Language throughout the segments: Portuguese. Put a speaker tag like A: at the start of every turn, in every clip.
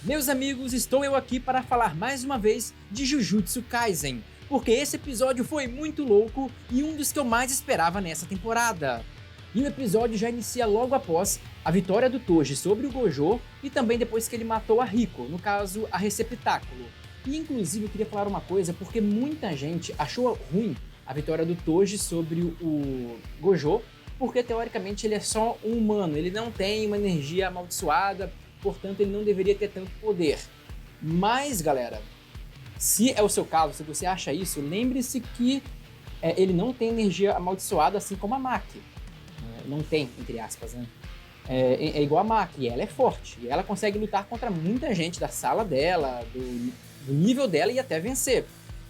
A: Meus amigos, estou eu aqui para falar mais uma vez de Jujutsu Kaisen, porque esse episódio foi muito louco e um dos que eu mais esperava nessa temporada. E o episódio já inicia logo após a vitória do Toji sobre o Gojo e também depois que ele matou a Riko, no caso a Receptáculo. E inclusive eu queria falar uma coisa, porque muita gente achou ruim a vitória do Toji sobre o Gojo, porque teoricamente ele é só um humano, ele não tem uma energia amaldiçoada, portanto ele não deveria ter tanto poder. Mas galera, se é o seu caso, se você acha isso, lembre-se que ele não tem energia amaldiçoada assim como a Maki. Não tem, entre aspas, né? É igual a Maki, ela é forte, e ela consegue lutar contra muita gente da sala dela, do nível dela e até vencer.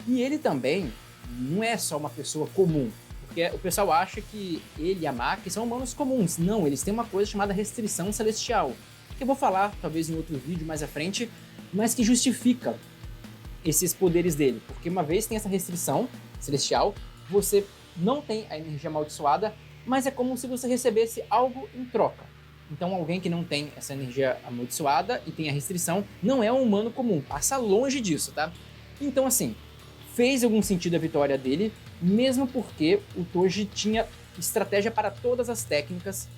A: E ele também não é só uma pessoa comum, porque o pessoal acha que ele e a Maki são humanos comuns. Não, eles têm uma coisa chamada restrição celestial, que eu vou falar talvez em outro vídeo mais à frente, mas que justifica esses poderes dele, porque uma vez tem essa restrição celestial, você não tem a energia amaldiçoada, mas é como se você recebesse algo em troca. Então alguém que não tem essa energia amaldiçoada e tem a restrição não é um humano comum, passa longe disso, tá? Então assim, fez algum sentido a vitória dele, mesmo porque o Toji tinha estratégia para todas as técnicas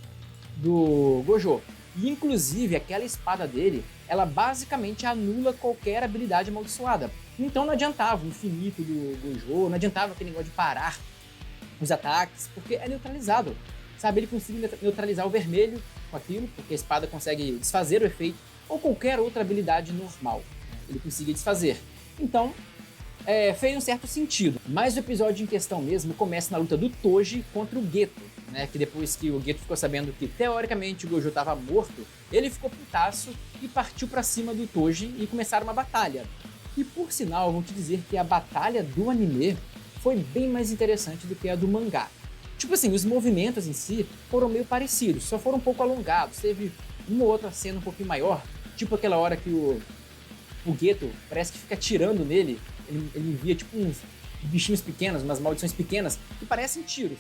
A: do Gojo. E inclusive aquela espada dele, ela basicamente anula qualquer habilidade amaldiçoada. Então não adiantava o infinito do Gojo, não adiantava aquele negócio de parar os ataques, porque é neutralizado. Sabe, ele conseguiu neutralizar o vermelho com aquilo, porque a espada consegue desfazer o efeito, ou qualquer outra habilidade normal, ele conseguia desfazer. Então, fez um certo sentido. Mas o episódio em questão mesmo começa na luta do Toji contra o Geto, né? Que depois que o Geto ficou sabendo que teoricamente o Gojo estava morto, ele ficou putaço e partiu para cima do Toji e começaram uma batalha. E por sinal, vou te dizer que a batalha do anime foi bem mais interessante do que a do mangá. Tipo assim, os movimentos em si foram meio parecidos, só foram um pouco alongados. Teve uma ou outra cena um pouquinho maior, tipo aquela hora que o Geto parece que fica atirando nele. Ele envia tipo uns bichinhos pequenos, umas maldições pequenas, que parecem tiros.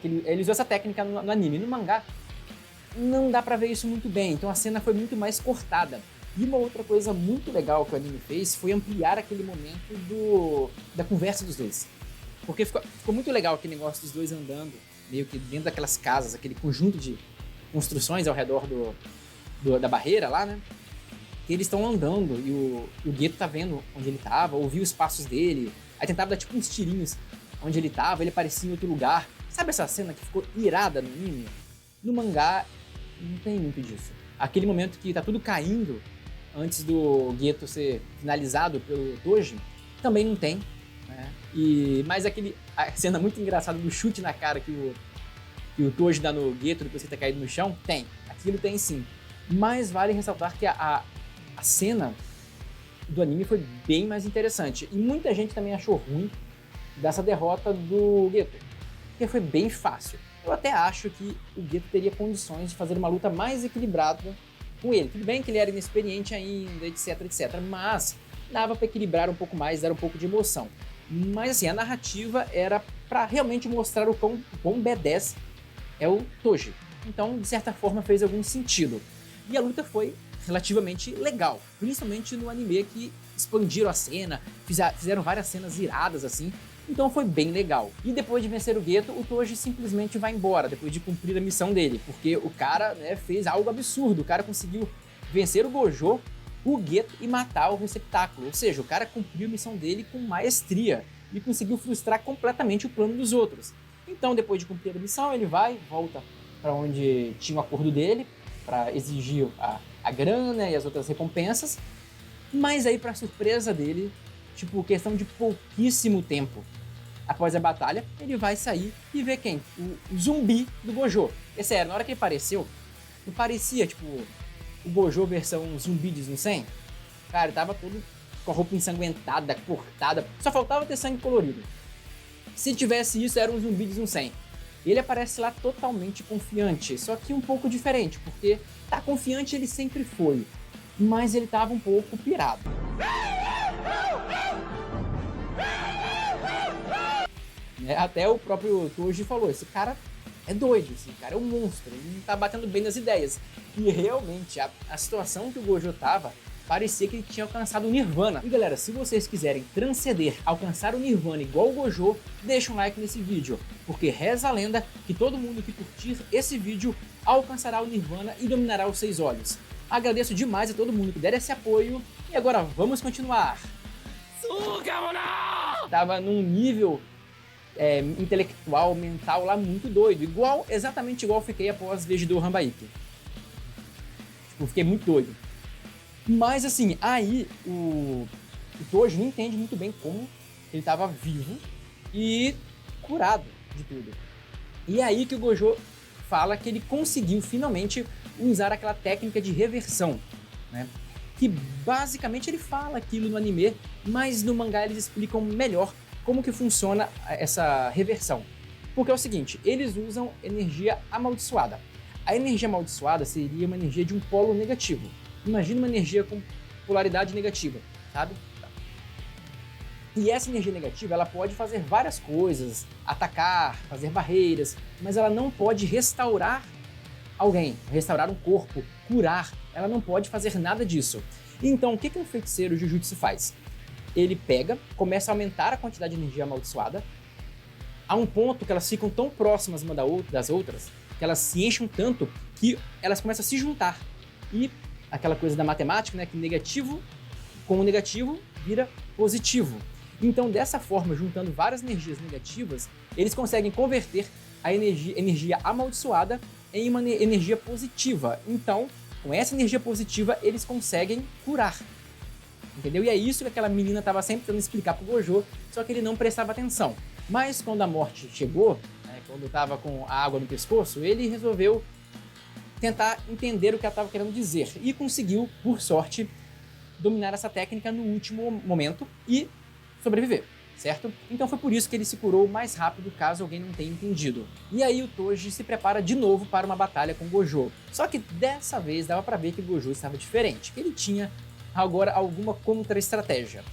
A: Que ele usou essa técnica no anime. No mangá, não dá pra ver isso muito bem, então a cena foi muito mais cortada. E uma outra coisa muito legal que o anime fez foi ampliar aquele momento da conversa dos dois. Porque ficou muito legal aquele negócio dos dois andando, meio que dentro daquelas casas, aquele conjunto de construções ao redor da barreira lá, né? Que eles estão andando e o Geto tá vendo onde ele tava, ouviu os passos dele, aí tentava dar tipo uns tirinhos onde ele tava, ele aparecia em outro lugar. Sabe essa cena que ficou irada no anime? No mangá não tem muito disso. Aquele momento que tá tudo caindo antes do Geto ser finalizado pelo Toji, também não tem, né? Mas a cena muito engraçada do chute na cara que o Toji dá no Geto depois que ele tá caído no chão, tem. Aquilo tem sim. Mas vale ressaltar que a cena do anime foi bem mais interessante. E muita gente também achou ruim dessa derrota do Geto, porque foi bem fácil. Eu até acho que o Geto teria condições de fazer uma luta mais equilibrada com ele. Tudo bem que ele era inexperiente ainda, etc, etc, mas dava para equilibrar um pouco mais, dar um pouco de emoção. Mas assim, a narrativa era para realmente mostrar o quão B10 é o Toji. Então, de certa forma, fez algum sentido. E a luta foi relativamente legal, principalmente no anime, que expandiram a cena, fizeram várias cenas iradas assim, então foi bem legal. E depois de vencer o Geto, o Toji simplesmente vai embora, depois de cumprir a missão dele, porque o cara, né, fez algo absurdo. O cara conseguiu vencer o Gojo, o Geto e matar o Receptáculo, ou seja, o cara cumpriu a missão dele com maestria e conseguiu frustrar completamente o plano dos outros. Então, depois de cumprir a missão, ele volta para onde tinha o acordo dele, para exigir a grana e as outras recompensas, mas aí, para surpresa dele, tipo, questão de pouquíssimo tempo após a batalha, ele vai sair e ver quem? O zumbi do Gojo. É sério, na hora que ele apareceu, não parecia, tipo, o Gojo versão zumbi de Snusem? Cara, ele tava todo com a roupa ensanguentada, cortada, só faltava ter sangue colorido. Se tivesse isso, era um zumbi de Snusem. Ele aparece lá totalmente confiante, só que um pouco diferente, porque tá confiante ele sempre foi, mas ele tava um pouco pirado. Até o próprio Toji falou, esse cara é doido, assim, cara, é um monstro, ele não tá batendo bem nas ideias. E realmente, a situação que o Gojo tava, parecia que ele tinha alcançado o Nirvana. E galera, se vocês quiserem transcender, alcançar o Nirvana igual o Gojo, deixa um like nesse vídeo, porque reza a lenda que todo mundo que curtir esse vídeo alcançará o Nirvana e dominará os 6 olhos. Agradeço demais a todo mundo que der esse apoio, e agora vamos continuar. Tava num nível intelectual, mental lá muito doido, exatamente igual eu fiquei após ver do Rambaiki. Tipo, fiquei muito doido. Mas assim, aí o Toji não entende muito bem como ele estava vivo e curado de tudo. E aí que o Gojo fala que ele conseguiu finalmente usar aquela técnica de reversão, né? Que basicamente ele fala aquilo no anime, mas no mangá eles explicam melhor como que funciona essa reversão. Porque é o seguinte, eles usam energia amaldiçoada. A energia amaldiçoada seria uma energia de um polo negativo. Imagina uma energia com polaridade negativa, sabe? E essa energia negativa, ela pode fazer várias coisas, atacar, fazer barreiras, mas ela não pode restaurar alguém, restaurar um corpo, curar, ela não pode fazer nada disso. Então, o que um feiticeiro Jujutsu faz? Ele pega, começa a aumentar a quantidade de energia amaldiçoada, a um ponto que elas ficam tão próximas uma das outras, que elas se enchem tanto, que elas começam a se juntar. E aquela coisa da matemática, né, que negativo com o negativo vira positivo. Então, dessa forma, juntando várias energias negativas, eles conseguem converter a energia amaldiçoada em uma energia positiva. Então, com essa energia positiva, eles conseguem curar. Entendeu? E é isso que aquela menina estava sempre tentando explicar pro Gojo, só que ele não prestava atenção. Mas quando a morte chegou, né, quando estava com a água no pescoço, ele resolveu tentar entender o que ela estava querendo dizer. E conseguiu, por sorte, dominar essa técnica no último momento e sobreviver, certo? Então foi por isso que ele se curou mais rápido, caso alguém não tenha entendido. E aí o Toji se prepara de novo para uma batalha com o Gojo. Só que dessa vez dava para ver que o Gojo estava diferente, que ele tinha agora alguma contra-estratégia.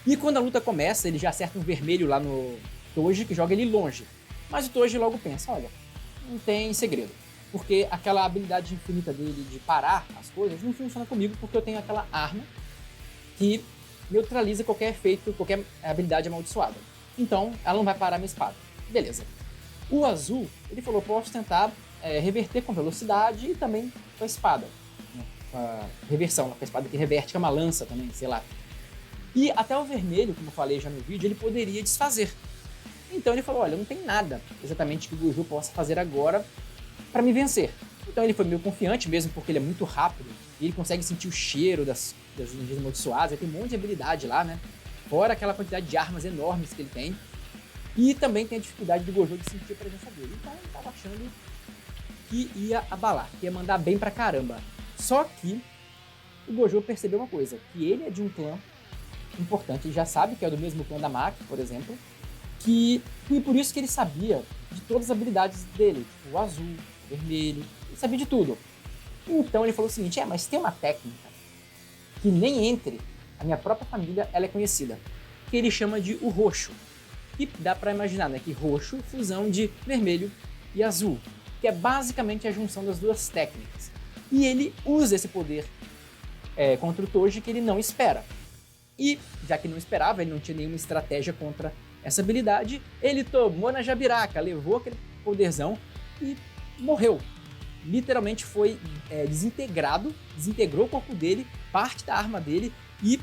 A: E quando a luta começa, ele já acerta um vermelho lá no Toji, que joga ele longe. Mas o Toji logo pensa, olha, não tem segredo. Porque aquela habilidade infinita dele de parar as coisas não funciona comigo, porque eu tenho aquela arma que neutraliza qualquer efeito, qualquer habilidade amaldiçoada. Então, ela não vai parar a minha espada. Beleza. O azul, ele falou, posso tentar reverter com velocidade e também com a espada. Né? Com a reversão, com a espada que reverte, que é uma lança também, sei lá. E até o vermelho, como eu falei já no vídeo, ele poderia desfazer. Então ele falou, olha, não tem nada exatamente que o Gojo possa fazer agora para me vencer. Então ele foi meio confiante, mesmo porque ele é muito rápido, e ele consegue sentir o cheiro das energias amaldiçoadas, ele tem um monte de habilidade lá, né? Fora aquela quantidade de armas enormes que ele tem. E também tem a dificuldade do Gojo de sentir a presença dele. Então ele tava achando que ia abalar, que ia mandar bem pra caramba. Só que o Gojo percebeu uma coisa, que ele é de um clã importante, ele já sabe que é do mesmo clã da Maki, por exemplo, e por isso que ele sabia de todas as habilidades dele, tipo o azul, o vermelho, ele sabia de tudo. Então ele falou o seguinte, mas tem uma técnica que nem entre a minha própria família ela é conhecida, que ele chama de o roxo. E dá pra imaginar, né, que roxo, fusão de vermelho e azul, que é basicamente a junção das duas técnicas. E ele usa esse poder contra o Toji que ele não espera. E, já que não esperava, ele não tinha nenhuma estratégia contra essa habilidade, ele tomou na jabiraca, levou aquele poderzão e morreu. Literalmente foi desintegrou o corpo dele, parte da arma dele e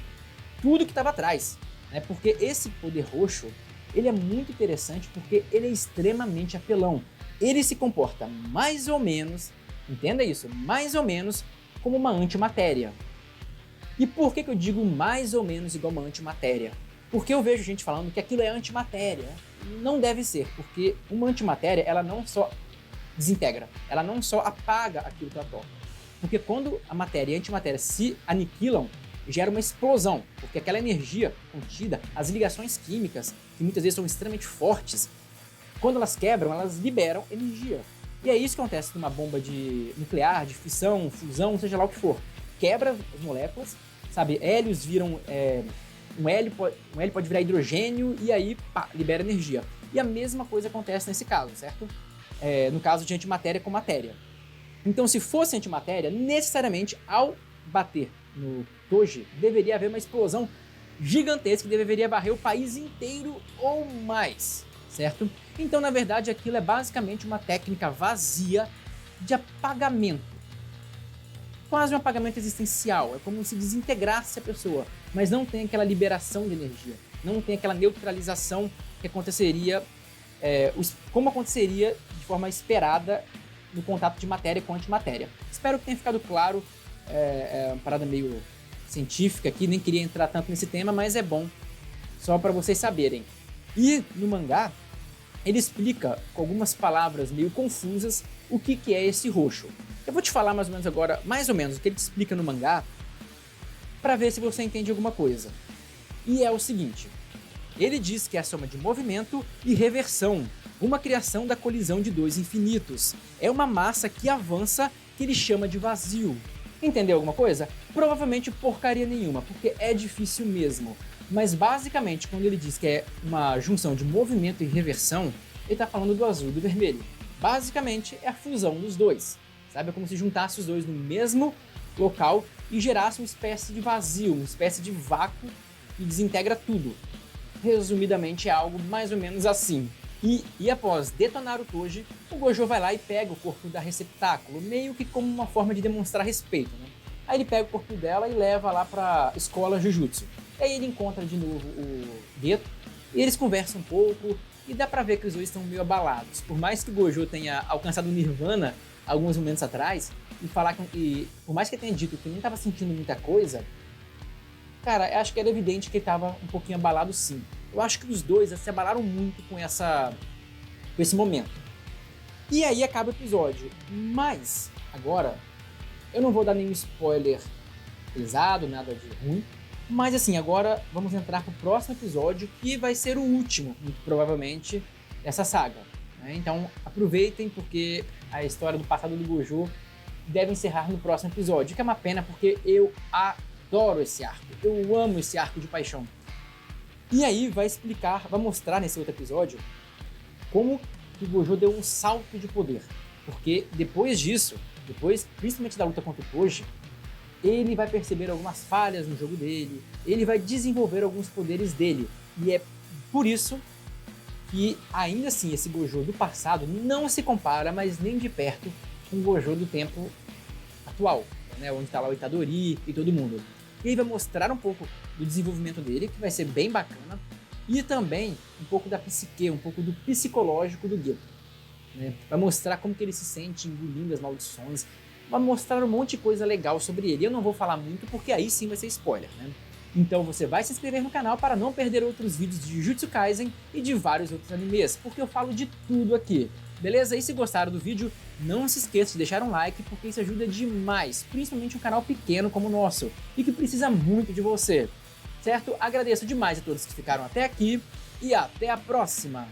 A: tudo que estava atrás. Né? Porque esse poder roxo, ele é muito interessante porque ele é extremamente apelão. Ele se comporta mais ou menos, entenda isso, mais ou menos como uma antimatéria. E por que eu digo mais ou menos igual uma antimatéria? Porque eu vejo gente falando que aquilo é antimatéria. Não deve ser, porque uma antimatéria, ela não só desintegra, ela não só apaga aquilo que ela toca. Porque quando a matéria e a antimatéria se aniquilam, gera uma explosão, porque aquela energia contida, as ligações químicas, que muitas vezes são extremamente fortes, quando elas quebram, elas liberam energia. E é isso que acontece numa bomba nuclear, de fissão, fusão, seja lá o que for. Quebra as moléculas, sabe? Hélios viram... Um hélio pode virar hidrogênio e aí, pá, libera energia. E a mesma coisa acontece nesse caso, certo? no caso de antimatéria com matéria. Então, se fosse antimatéria, necessariamente, ao bater no Toji, deveria haver uma explosão gigantesca que deveria varrer o país inteiro ou mais, certo? Então, na verdade, aquilo é basicamente uma técnica vazia de apagamento. Quase um apagamento existencial, é como se desintegrasse a pessoa, mas não tem aquela liberação de energia, não tem aquela neutralização que aconteceria, como aconteceria de forma esperada no contato de matéria com antimatéria. Espero que tenha ficado claro, uma parada meio científica aqui, nem queria entrar tanto nesse tema, mas é bom, só para vocês saberem. E no mangá, ele explica com algumas palavras meio confusas o que é esse roxo. Eu vou te falar mais ou menos agora, o que ele te explica no mangá, para ver se você entende alguma coisa. E é o seguinte, ele diz que é a soma de movimento e reversão, uma criação da colisão de dois infinitos. É uma massa que avança, que ele chama de vazio. Entendeu alguma coisa? Provavelmente porcaria nenhuma, porque é difícil mesmo. Mas basicamente, quando ele diz que é uma junção de movimento e reversão, ele está falando do azul e do vermelho. Basicamente, é a fusão dos dois. Sabe? É como se juntasse os dois no mesmo local e gerasse uma espécie de vazio, uma espécie de vácuo que desintegra tudo. Resumidamente, é algo mais ou menos assim. E após detonar o Toji, o Gojo vai lá e pega o corpo da receptáculo, meio que como uma forma de demonstrar respeito, né? Aí ele pega o corpo dela e leva lá pra escola Jujutsu. Aí ele encontra de novo o Geto, e eles conversam um pouco, e dá pra ver que os dois estão meio abalados. Por mais que o Gojo tenha alcançado o Nirvana alguns momentos atrás, e por mais que ele tenha dito que não estava sentindo muita coisa, cara, eu acho que era evidente que ele estava um pouquinho abalado sim. Eu acho que os dois se abalaram muito com esse momento. E aí acaba o episódio. Mas, agora, eu não vou dar nenhum spoiler pesado, nada de ruim. Mas assim, agora vamos entrar pro próximo episódio, que vai ser o último, muito provavelmente, dessa saga. Né? Então aproveitem, porque a história do passado do Gojo deve encerrar no próximo episódio. Que é uma pena, porque eu adoro esse arco. Eu amo esse arco de paixão. E aí vai mostrar nesse outro episódio como que o Gojo deu um salto de poder. Porque depois disso, principalmente da luta contra o Toji, ele vai perceber algumas falhas no jogo dele, ele vai desenvolver alguns poderes dele. E é por isso que, ainda assim, esse Gojo do passado não se compara, mas nem de perto, com o Gojo do tempo atual, né? Onde está lá o Itadori e todo mundo. E aí vai mostrar um pouco do desenvolvimento dele, que vai ser bem bacana, e também um pouco da psique, um pouco do psicológico do Geto. Né? Vai mostrar como que ele se sente engolindo as maldições, vai mostrar um monte de coisa legal sobre ele. Eu não vou falar muito, porque aí sim vai ser spoiler, né? Então você vai se inscrever no canal para não perder outros vídeos de Jujutsu Kaisen e de vários outros animes, porque eu falo de tudo aqui. Beleza? E se gostaram do vídeo, não se esqueça de deixar um like, porque isso ajuda demais, principalmente um canal pequeno como o nosso, e que precisa muito de você, certo? Agradeço demais a todos que ficaram até aqui, e até a próxima!